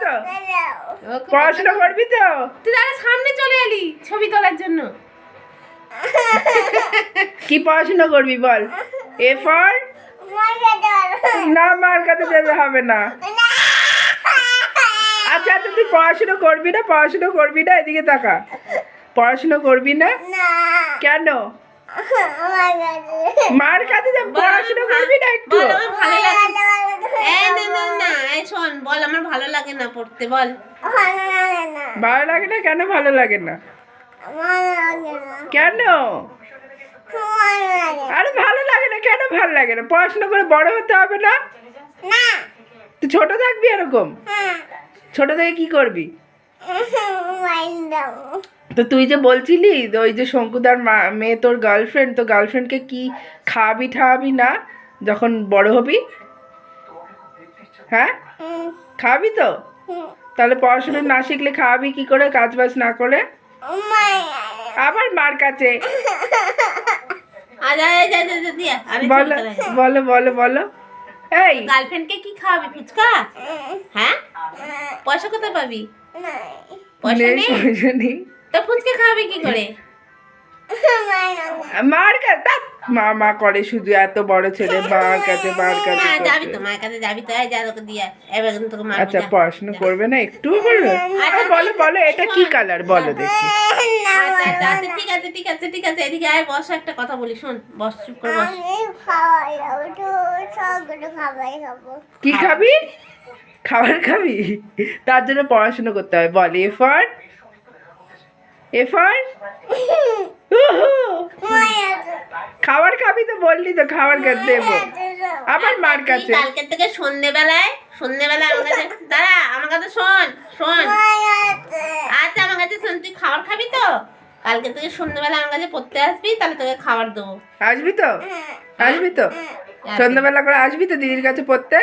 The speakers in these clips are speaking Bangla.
তো? পড়াশোনা করবি তো? তুই তাহলে সামনে চলে এলি ছবি তোলার জন্য। কি পড়াশোনা করবি বল? এ ফর না, মার কাছে যেতে হবে না। আচ্ছা আচ্ছা, তুই পড়াশোনা করবি না? পড়াশোনা করবি না? এদিকে তাকা। পড়াশোনা করবি না কেন? মার কাছে যা, পড়াশোনা করবি না একটু? বল আমার ভালো লাগে না, এই শোন, বল আমার ভালো লাগে না পড়তে, বল। ভালো লাগে না কেন? ভালো লাগে না কেন? আরে ভালো লাগে না কেন? ভালো লাগে না? পড়াশোনা করে বড় হতে হবে না? তুই ছোট থাকবি এরকম? ছোট থেকে কি করবি? তো তুই যে বলছিলি ওই যে শঙ্কুদার মেয়ে তোর গার্লফ্রেন্ড, তো গার্লফ্রেন্ডকে কি খাওয়াবি ঠাওয়াবি না যখন বড় হবি? হ্যাঁ, খাওয়াবি তো? তাহলে পড়াশোনা না শিখলে খাওয়াবি কি করে, কাজ বাজ না করে? আবার মার কাছে। বলো বলো বলো বলো। এই গার্লফ্রেন্ডকে কি খাওয়াবি? ফুচকা? হ্যাঁ, পয়সা কোথায় পাবি? পয়সা নেই? পয়সা নেই তো ফুচকা খাওয়াবি কি করে? মার কাছে। মা মা করে শুধু, এত বড় ছেলে মার কাছে মার কাছে। যাবি তো মায়ের কাছে, যাবি তো, যা তোকে দিয়ে এবার তোকে মারবো। আচ্ছা, পড়াশোনা করবে না একটু? বলো বলো বলো, এটা কি কালার বলো দেখি। আচ্ছা ঠিক আছে ঠিক আছে ঠিক আছে, এদিকে আয়, বস, একটা কথা বলি, শোন, বস, চুপ করে বস। কি খাবি? খাবার খাবি? তার জন্য পড়াশোনা করতে হবে। বল এ ফর, এ ফর খাবার খাবি তো বললি তো, খাবার দেবো আবার মার কাছে। কালকে থেকে সন্ধ্যেবেলায় আমার কাছে দাঁড়া, আমার কাছে শোন শোন। আচ্ছা আমার কাছে শোন, তুই খাবার খাবি তো? কালকে থেকে সন্ধ্যেবেলা আমার কাছে পড়তে আসবি, তাহলে তোকে খাবার দেবো। আসবি তো? আসবি তো? সন্ধ্যাবেলা করে আসবি তো দিদির কাছে পড়তে?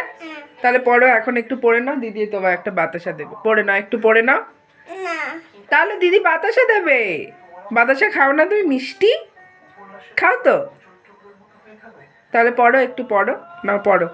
তাহলে পড়ো, এখন একটু পড়ে নাও, দিদি তোমার একটা বাতাসা দেবে। পড়ে নাও, একটু পড়ে নাও। তাহলে দিদি বাতাসা দেবে। বাতাসা খাও না তুমি? মিষ্টি খাও তো? তাহলে পড়ো, একটু পড়ো, নাও পড়ো।